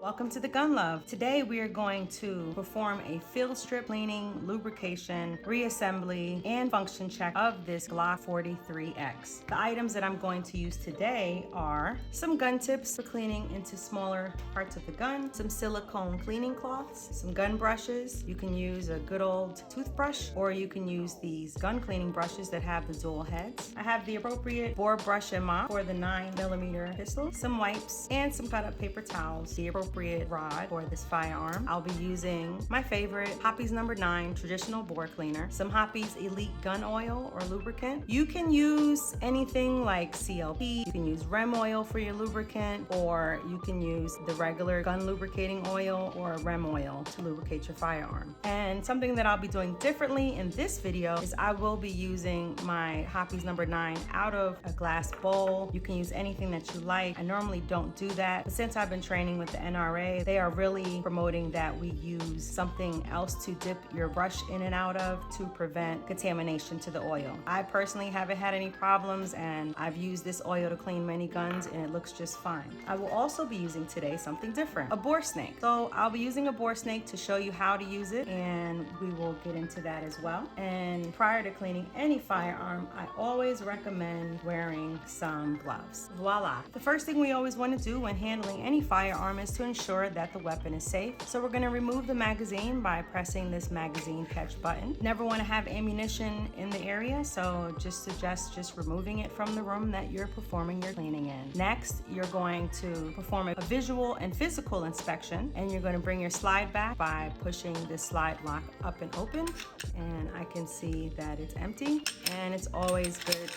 Welcome to the Gun Love. Today we are going to perform a field strip cleaning, lubrication, reassembly, and function check of this Glock 43X. The items that I'm going to use today are some gun tips for cleaning into smaller parts of the gun, some silicone cleaning cloths, some gun brushes. You can use a good old toothbrush, or you can use these gun cleaning brushes that have the dual heads. I have the appropriate bore brush and mop for the 9mm pistol, some wipes, and some cut up paper towels. The appropriate rod for this firearm. I'll be using my favorite Hoppy's number 9 traditional bore cleaner, some Hoppy's Elite gun oil or lubricant. You can use anything like CLP, you can use REM oil for your lubricant, or you can use the regular gun lubricating oil or REM oil to lubricate your firearm. And something that I'll be doing differently in this video is I will be using my Hoppy's number 9 out of a glass bowl. You can use anything that you like. I normally don't do that, but since I've been training with the NRA, they are really promoting that we use something else to dip your brush in and out of to prevent contamination to the oil. I personally haven't had any problems, and I've used this oil to clean many guns and it looks just fine. I will also be using today something different, a bore snake. So I'll be using a bore snake to show you how to use it, and we will get into that as well. And prior to cleaning any firearm, I always recommend wearing some gloves. Voila. The first thing we always want to do when handling any firearm is to ensure that the weapon is safe. So we're going to remove the magazine by pressing this magazine catch button. Never want to have ammunition in the area, so just suggest just removing it from the room that you're performing your cleaning in. Next, you're going to perform a visual and physical inspection, and you're going to bring your slide back by pushing this slide lock up and open, and I can see that it's empty. And it's always good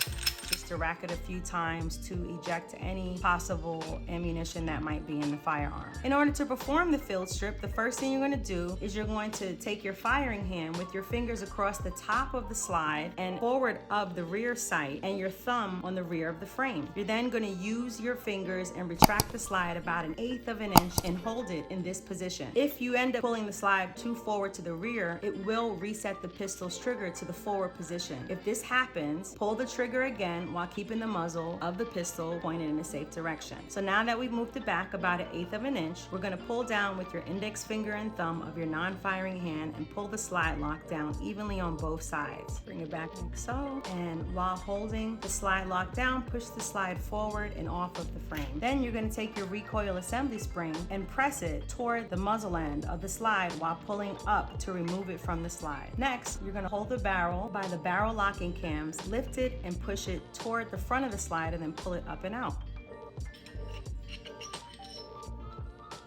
just to rack it a few times to eject any possible ammunition that might be in the firearm. In order to perform the field strip, the first thing you're going to do is you're going to take your firing hand with your fingers across the top of the slide and forward of the rear sight, and your thumb on the rear of the frame. You're then going to use your fingers and retract the slide about 1/8 of an inch and hold it in this position. If you end up pulling the slide too forward to the rear, it will reset the pistol's trigger to the forward position. If this happens, pull the trigger again while keeping the muzzle of the pistol pointed in a safe direction. So now that we've moved it back about 1/8 of an inch, we're going to pull down with your index finger and thumb of your non-firing hand and pull the slide lock down evenly on both sides. Bring it back like so, and while holding the slide lock down, push the slide forward and off of the frame. Then you're going to take your recoil assembly spring and press it toward the muzzle end of the slide while pulling up to remove it from the slide. Next, you're going to hold the barrel by the barrel locking cams, lift it and push it toward the front of the slide, and then pull it up and out.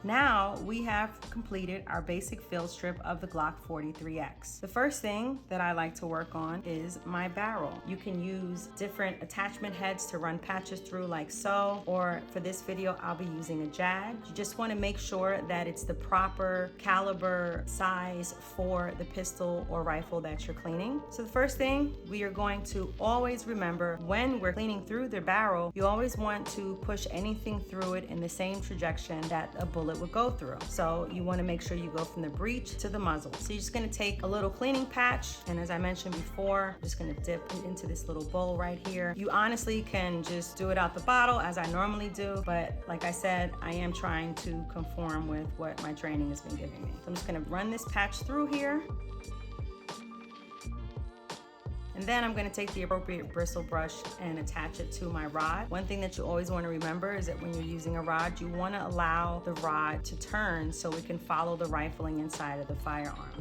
Now we have completed our basic field strip of the Glock 43X. The first thing that I like to work on is my barrel. You can use different attachment heads to run patches through like so, or for this video I'll be using a jag. You just want to make sure that it's the proper caliber size for the pistol or rifle that you're cleaning. So the first thing we are going to always remember when we're cleaning through the barrel, you always want to push anything through it in the same trajectory that a bullet would go through. So you want to make sure you go from the breech to the muzzle. So you're just going to take a little cleaning patch, and as I mentioned before, I'm just going to dip it into this little bowl right here. You honestly can just do it out the bottle as I normally do, but like I said, I am trying to conform with what my training has been giving me. So I'm just going to run this patch through here. And then I'm going to take the appropriate bristle brush and attach it to my rod. One thing that you always want to remember is that when you're using a rod, you want to allow the rod to turn so we can follow the rifling inside of the firearm.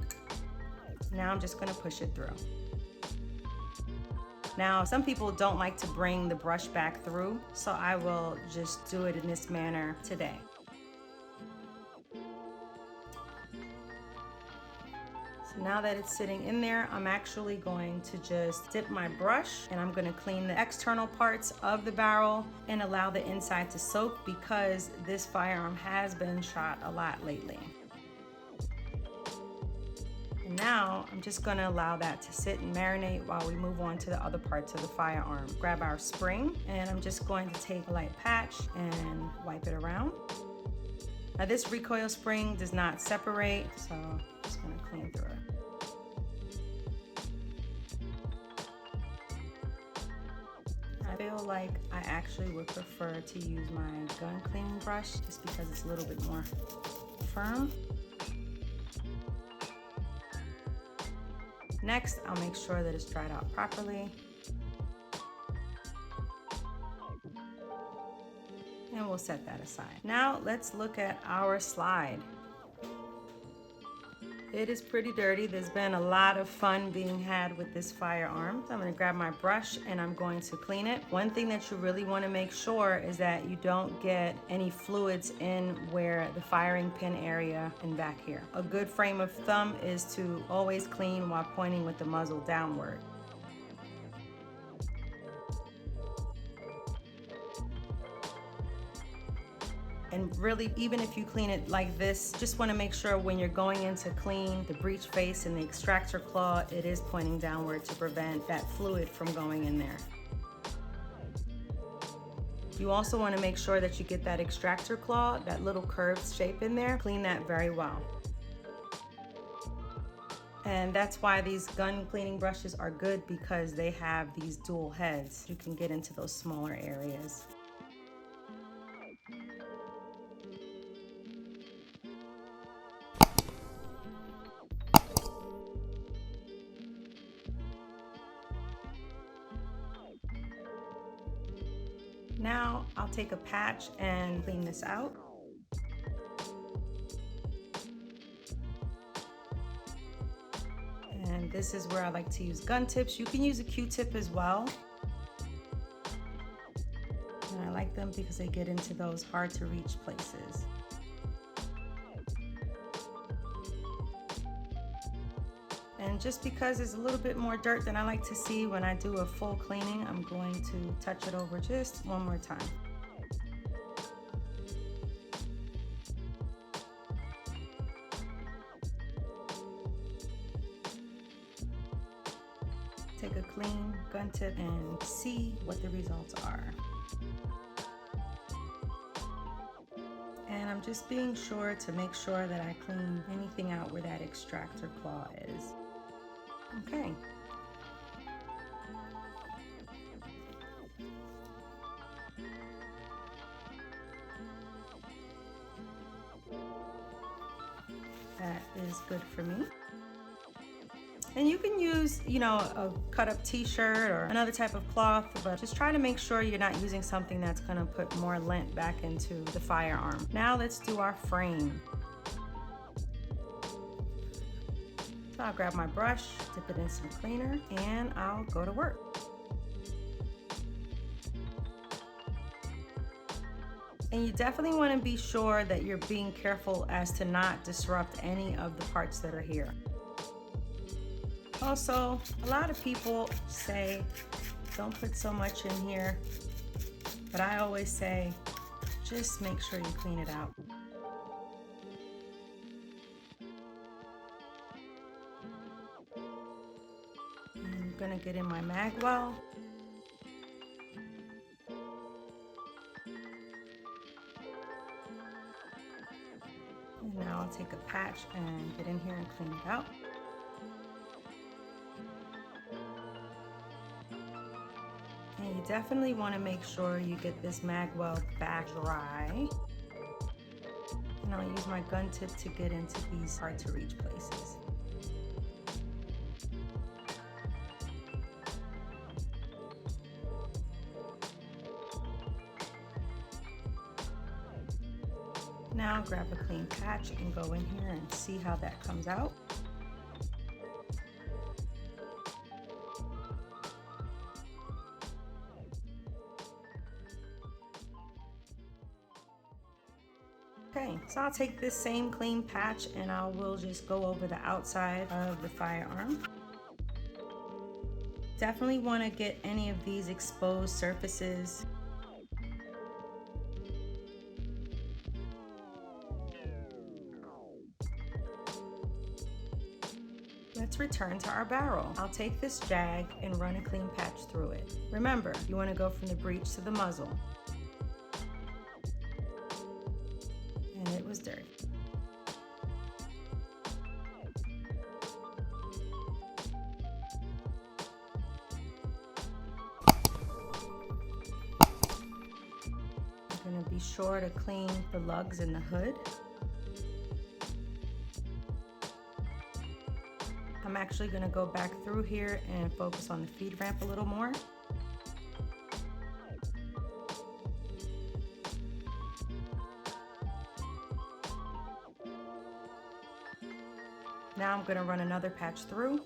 Now I'm just going to push it through. Now, some people don't like to bring the brush back through, so I will just do it in this manner today. Now that it's sitting in there, I'm actually going to just dip my brush, and I'm going to clean the external parts of the barrel and allow the inside to soak, because this firearm has been shot a lot lately. And now I'm just going to allow that to sit and marinate while we move on to the other parts of the firearm. Grab our spring, and I'm just going to take a light patch and wipe it around. Now this recoil spring does not separate, so I'm just going to clean through it. feel like I actually would prefer to use my gun cleaning brush just because it's a little bit more firm. Next, I'll make sure that it's dried out properly. And we'll set that aside. Now let's look at our slide. It is pretty dirty. There's been a lot of fun being had with this firearm. So I'm gonna grab my brush and I'm going to clean it. One thing that you really wanna make sure is that you don't get any fluids in where the firing pin area and back here. A good frame of thumb is to always clean while pointing with the muzzle downward. And really, even if you clean it like this, just want to make sure when you're going in to clean the breech face and the extractor claw, it is pointing downward to prevent that fluid from going in there. You also want to make sure that you get that extractor claw, that little curved shape in there, clean that very well. And that's why these gun cleaning brushes are good, because they have these dual heads. You can get into those smaller areas. Now I'll take a patch and clean this out. And this is where I like to use gun tips. You can use a Q-tip as well. And I like them because they get into those hard to reach places. And just because there's a little bit more dirt than I like to see when I do a full cleaning, I'm going to touch it over just one more time. Take a clean gun tip and see what the results are. And I'm just being sure to make sure that I clean anything out where that extractor claw is. Okay. That is good for me. And you can use, a cut up t-shirt or another type of cloth, but just try to make sure you're not using something that's gonna put more lint back into the firearm. Now let's do our frame. So I'll grab my brush, dip it in some cleaner, and I'll go to work. And you definitely want to be sure that you're being careful as to not disrupt any of the parts that are here. Also, a lot of people say, don't put so much in here, but I always say, just make sure you clean it out. I'm gonna get in my mag well. And now I'll take a patch and get in here and clean it out. And you definitely want to make sure you get this mag weld back dry. And I'll use my gun tip to get into these hard to reach places. Now grab a clean patch and go in here and see how that comes out. Okay, so I'll take this same clean patch and I will just go over the outside of the firearm. Definitely want to get any of these exposed surfaces. Let's return to our barrel. I'll take this jag and run a clean patch through it. Remember, you want to go from the breech to the muzzle. And it was dirty. sure to clean the lugs in the hood. I'm actually going to go back through here and focus on the feed ramp a little more. Now I'm going to run another patch through.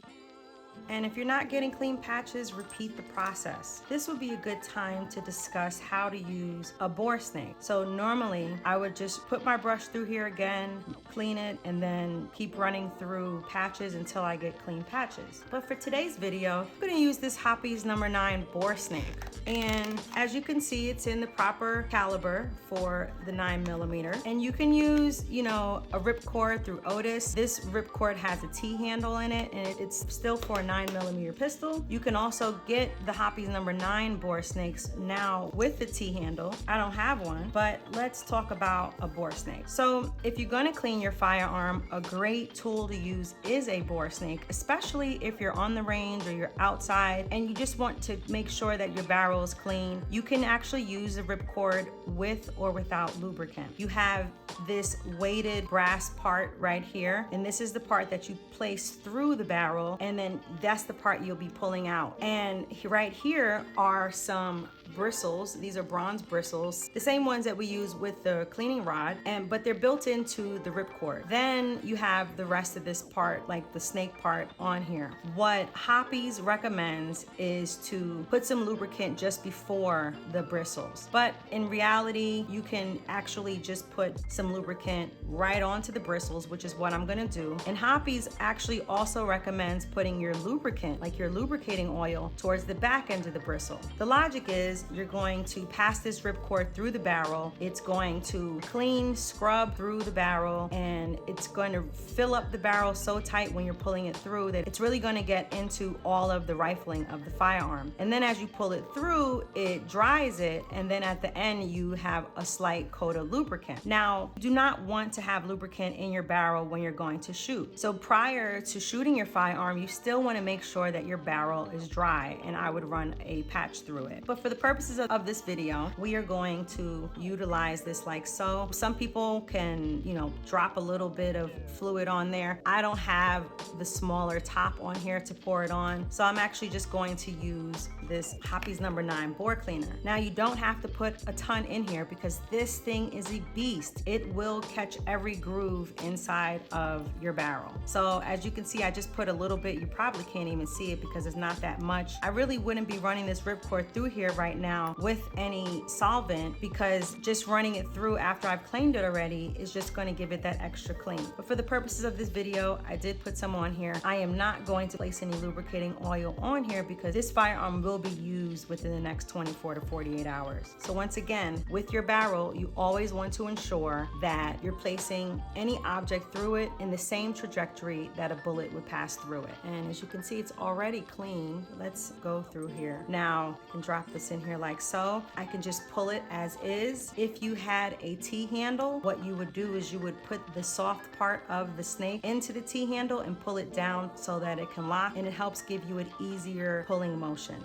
And if you're not getting clean patches, repeat the process. This would be a good time to discuss how to use a bore snake. So normally I would just put my brush through here again, clean it, and then keep running through patches until I get clean patches. But for today's video, I'm gonna use this Hoppe's number 9 bore snake. And as you can see, it's in the proper caliber for the 9mm. And you can use, you know, a ripcord through Otis. This ripcord has a T-handle in it, and it's still for a 9mm pistol. You can also get the Hoppe's number 9 bore snakes now with the T-handle. I don't have one, but let's talk about a bore snake. So if you're gonna clean your firearm, a great tool to use is a bore snake, especially if you're on the range or you're outside and you just want to make sure that your barrel is clean. You can actually use a ripcord with or without lubricant. You have this weighted brass part right here, and this is the part that you place through the barrel, and then that's the part you'll be pulling out. And right here are some bristles. These are bronze bristles, the same ones that we use with the cleaning rod, but they're built into the ripcord. Then you have the rest of this part, like the snake part on here. What Hoppe's recommends is to put some lubricant just before the bristles. But in reality, you can actually just put some lubricant right onto the bristles, which is what I'm gonna do. And Hoppe's actually also recommends putting your lubricant, like your lubricating oil, towards the back end of the bristle. The logic is you're going to pass this ripcord through the barrel. It's going to clean, scrub through the barrel, and it's going to fill up the barrel so tight when you're pulling it through that it's really going to get into all of the rifling of the firearm. And then as you pull it through, it dries it, and then at the end you have a slight coat of lubricant. Now, you do not want to have lubricant in your barrel when you're going to shoot. So prior to shooting your firearm, you still want to make sure that your barrel is dry, and I would run a patch through it. But for the purposes of this video, we are going to utilize this like so. Some people can, you know, drop a little bit of fluid on there. I don't have the smaller top on here to pour it on, so I'm actually just going to use this Hoppe's number 9 bore cleaner. Now, you don't have to put a ton in here because this thing is a beast. It will catch every groove inside of your barrel. So as you can see, I just put a little bit. You probably can't even see it because it's not that much. I really wouldn't be running this ripcord through here right now with any solvent, because just running it through after I've cleaned it already is just going to give it that extra clean. But for the purposes of this video, I did put some on here. I am not going to place any lubricating oil on here because this firearm will be used within the next 24 to 48 hours. So once again, with your barrel, you always want to ensure that you're placing any object through it in the same trajectory that a bullet would pass through it. And as you can see, it's already clean. Let's go through here. Now, I can drop this in here like so. I can just pull it as is. If you had a T-handle, what you would do is you would put the soft part of the snake into the T-handle and pull it down so that it can lock, and it helps give you an easier pulling motion.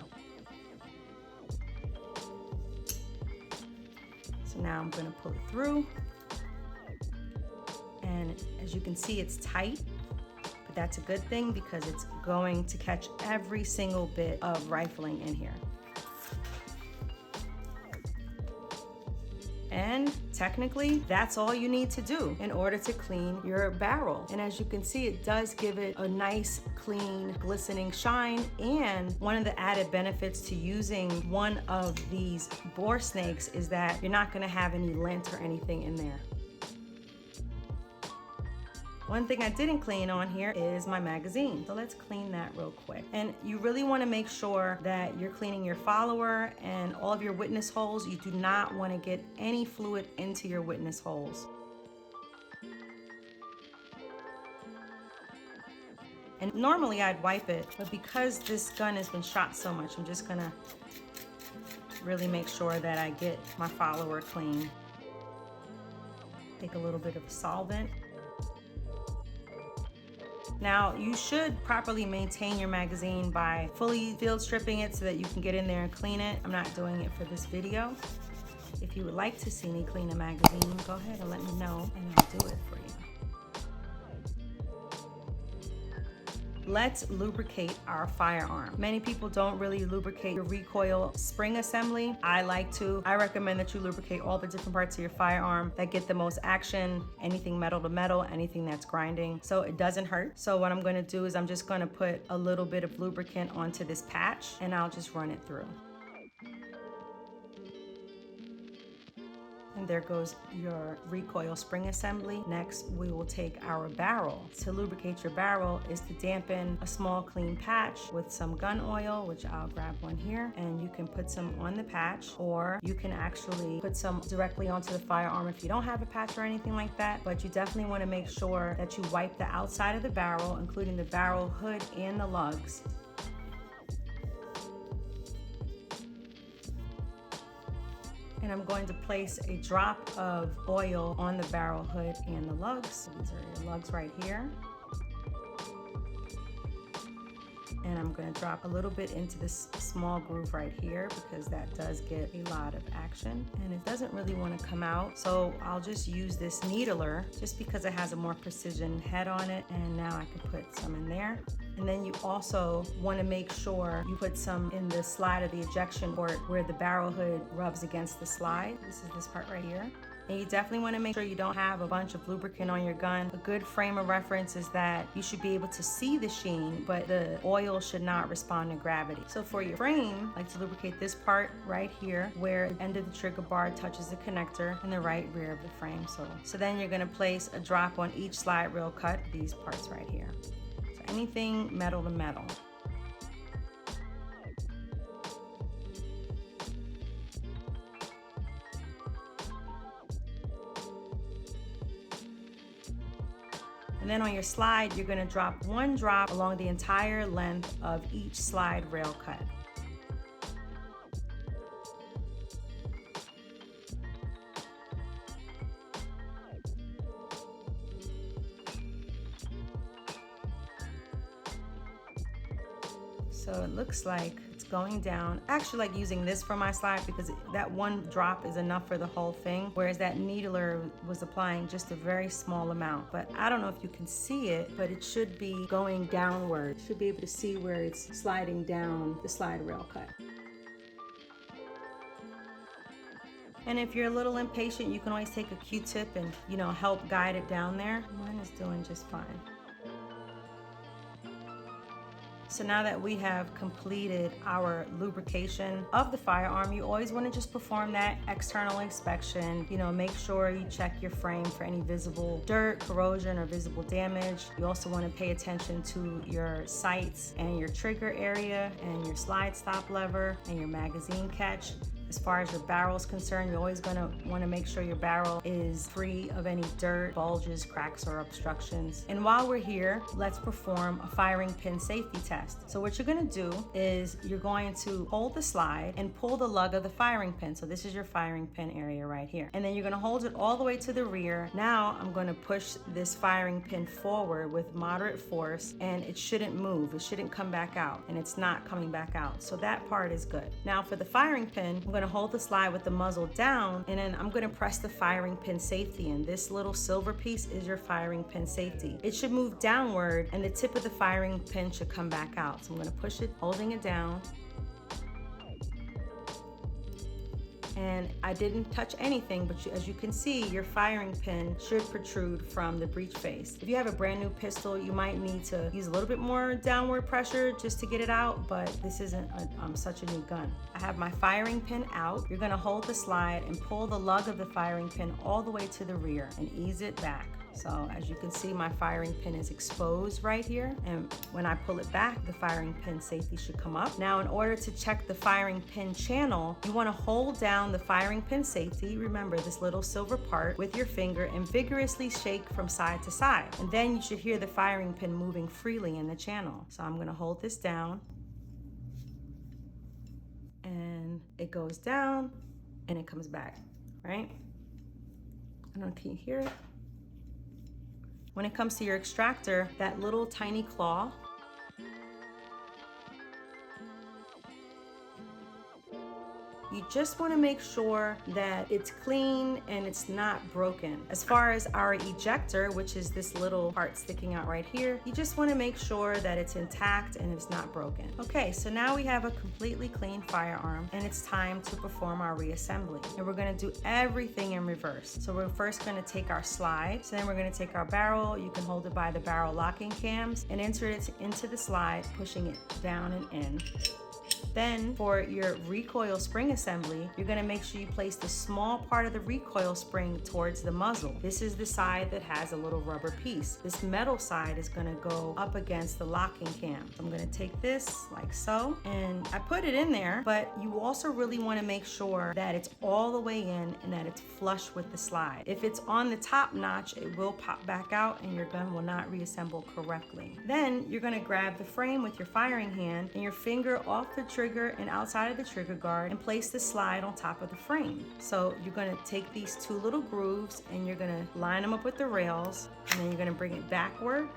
So now I'm going to pull it through, and as you can see, it's tight, but that's a good thing because it's going to catch every single bit of rifling in here. And technically, that's all you need to do in order to clean your barrel. And as you can see, it does give it a nice, clean, glistening shine. And one of the added benefits to using one of these bore snakes is that you're not gonna have any lint or anything in there. One thing I didn't clean on here is my magazine. So let's clean that real quick. And you really want to make sure that you're cleaning your follower and all of your witness holes. You do not want to get any fluid into your witness holes. And normally I'd wipe it, but because this gun has been shot so much, I'm just gonna really make sure that I get my follower clean. Take a little bit of solvent. Now, you should properly maintain your magazine by fully field stripping it so that you can get in there and clean it. I'm not doing it for this video. If If you would like to see me clean a magazine, go ahead and let me know and I'll do it for you. Let's lubricate our firearm. Many people don't really lubricate your recoil spring assembly. I like to. I recommend that you lubricate all the different parts of your firearm that get the most action, anything metal to metal, anything that's grinding, so it doesn't hurt. So what I'm gonna do is I'm just gonna put a little bit of lubricant onto this patch and I'll just run it through. And there goes your recoil spring assembly. Next, we will take our barrel. To lubricate your barrel is to dampen a small clean patch with some gun oil, which I'll grab one here, and you can put some on the patch, or you can actually put some directly onto the firearm if you don't have a patch or anything like that. But you definitely want to make sure that you wipe the outside of the barrel, including the barrel hood and the lugs. And I'm going to place a drop of oil on the barrel hood and the lugs. These are your lugs right here. And I'm going to drop a little bit into this small groove right here because that does get a lot of action and it doesn't really want to come out. So I'll just use this needler just because it has a more precision head on it. And now I can put some in there. And then you also want to make sure you put some in the slide of the ejection port where the barrel hood rubs against the slide. This is this part right here. And you definitely want to make sure you don't have a bunch of lubricant on your gun. A good frame of reference is that you should be able to see the sheen, but the oil should not respond to gravity. So for your frame, I like to lubricate this part right here where the end of the trigger bar touches the connector in the right rear of the frame. So then you're going to place a drop on each slide rail cut, these parts right here. So anything metal to metal. And then on your slide, you're gonna drop one drop along the entire length of each slide rail cut. So it looks like it's going down. I actually like using this for my slide because that one drop is enough for the whole thing, whereas that needler was applying just a very small amount. But I don't know if you can see it, but it should be going downward. You should be able to see where it's sliding down the slide rail cut. And if you're a little impatient, you can always take a Q-tip and, help guide it down there. Mine is doing just fine. So now that we have completed our lubrication of the firearm, you always want to just perform that external inspection. Make sure you check your frame for any visible dirt, corrosion, or visible damage. You also want to pay attention to your sights and your trigger area and your slide stop lever and your magazine catch. As far as your barrel is concerned, you're always going to want to make sure your barrel is free of any dirt, bulges, cracks, or obstructions. And while we're here, let's perform a firing pin safety test. So what you're going to do is you're going to hold the slide and pull the lug of the firing pin. So this is your firing pin area right here. And then you're going to hold it all the way to the rear. Now I'm going to push this firing pin forward with moderate force, and it shouldn't move. It shouldn't come back out, and it's not coming back out. So that part is good. Now for the firing pin, I'm going to hold the slide with the muzzle down, and then I'm going to press the firing pin safety in. This little silver piece is your firing pin safety. It should move downward and the tip of the firing pin should come back out. So I'm going to push it, holding it down. And I didn't touch anything, but as you can see, your firing pin should protrude from the breech face. If you have a brand new pistol, you might need to use a little bit more downward pressure just to get it out, but this isn't such a new gun. I have my firing pin out. You're gonna hold the slide and pull the lug of the firing pin all the way to the rear and ease it back. So as you can see, my firing pin is exposed right here. And when I pull it back, the firing pin safety should come up. Now, in order to check the firing pin channel, you want to hold down the firing pin safety, remember this little silver part, with your finger and vigorously shake from side to side. And then you should hear the firing pin moving freely in the channel. So I'm going to hold this down. And it goes down and it comes back, right? I don't know, can you hear it? When it comes to your extractor, that little tiny claw, you you just want to make sure that it's clean and it's not broken. As far as our ejector, which is this little part sticking out right here, you just want to make sure that it's intact and it's not broken. Okay, so now we have a completely clean firearm, and it's time to perform our reassembly. And we're going to do everything in reverse. So we're first going to take our slide, so then we're going to take our barrel. You can hold it by the barrel locking cams and enter it into the slide, pushing it down and in. Then for your recoil spring assembly, you're going to make sure you place the small part of the recoil spring towards the muzzle. This is the side that has a little rubber piece. This metal side is going to go up against the locking cam. I'm going to take this like so, and I put it in there, but you also really want to make sure that it's all the way in and that it's flush with the slide. If it's on the top notch, it will pop back out and your gun will not reassemble correctly. Then you're going to grab the frame with your firing hand and your finger off the trigger and outside of the trigger guard and place the slide on top of the frame. So you're going to take these two little grooves and you're going to line them up with the rails, and then you're going to bring it backward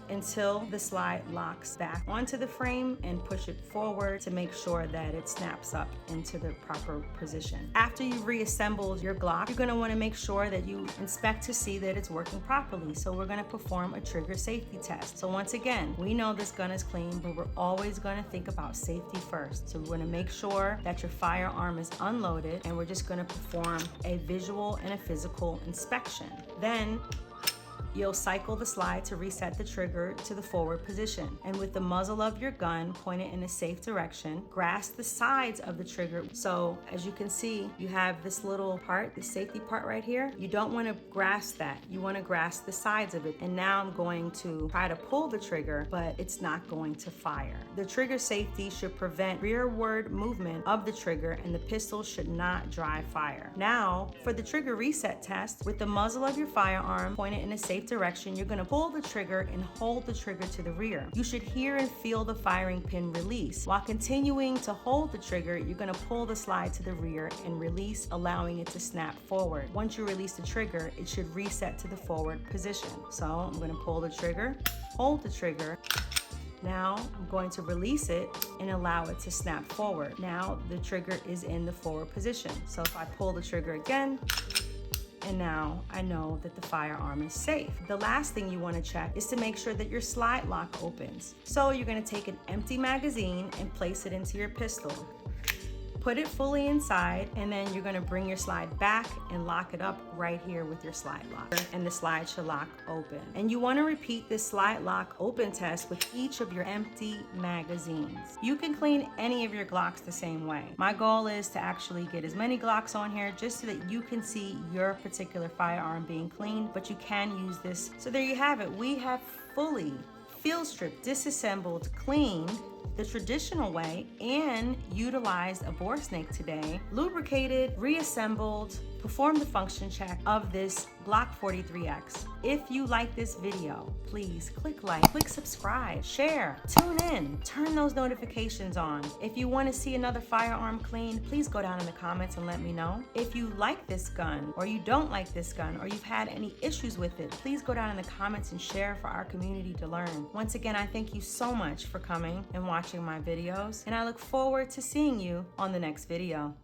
until the slide locks back onto the frame and push it forward to make sure that it snaps up into the proper position. After you've reassembled your Glock, you're going to want to make sure that you inspect to see that it's working properly. So we're going to perform a trigger safety test. So once again, we know this gun is clean, but we're always going to think about safety first. So we're going to make sure that your firearm is unloaded, and we're just going to perform a visual and a physical inspection. Then you'll cycle the slide to reset the trigger to the forward position. And with the muzzle of your gun pointed in a safe direction, grasp the sides of the trigger. So as you can see, you have this little part, the safety part right here. You don't want to grasp that. You want to grasp the sides of it. And now I'm going to try to pull the trigger, but it's not going to fire. The trigger safety should prevent rearward movement of the trigger, and the pistol should not dry fire. Now, for the trigger reset test, with the muzzle of your firearm pointed in a safe direction, you're going to pull the trigger and hold the trigger to the rear. You should hear and feel the firing pin release. While continuing to hold the trigger, you're going to pull the slide to the rear and release, allowing it to snap forward. Once you release the trigger, it should reset to the forward position. So I'm going to pull the trigger, hold the trigger. Now I'm going to release it and allow it to snap forward. Now the trigger is in the forward position. So if I pull the trigger again, and now I know that the firearm is safe. The last thing you want to check is to make sure that your slide lock opens. So you're going to take an empty magazine and place it into your pistol. Put it fully inside, and then you're going to bring your slide back and lock it up right here with your slide lock, and the slide should lock open. And you want to repeat this slide lock open test with each of your empty magazines. You can clean any of your Glocks the same way. My goal is to actually get as many Glocks on here just so that you can see your particular firearm being cleaned, but you can use this. So there you have it. We have fully field stripped, disassembled, cleaned the traditional way, and utilized a bore snake today, lubricated, reassembled, performed the function check of this Glock 43X. If you like this video, please click like, click subscribe, share, tune in, turn those notifications on. If you want to see another firearm cleaned, please go down in the comments and let me know. If you like this gun, or you don't like this gun, or you've had any issues with it, please go down in the comments and share for our community to learn. Once again, I thank you so much for coming and watching my videos, and I look forward to seeing you on the next video.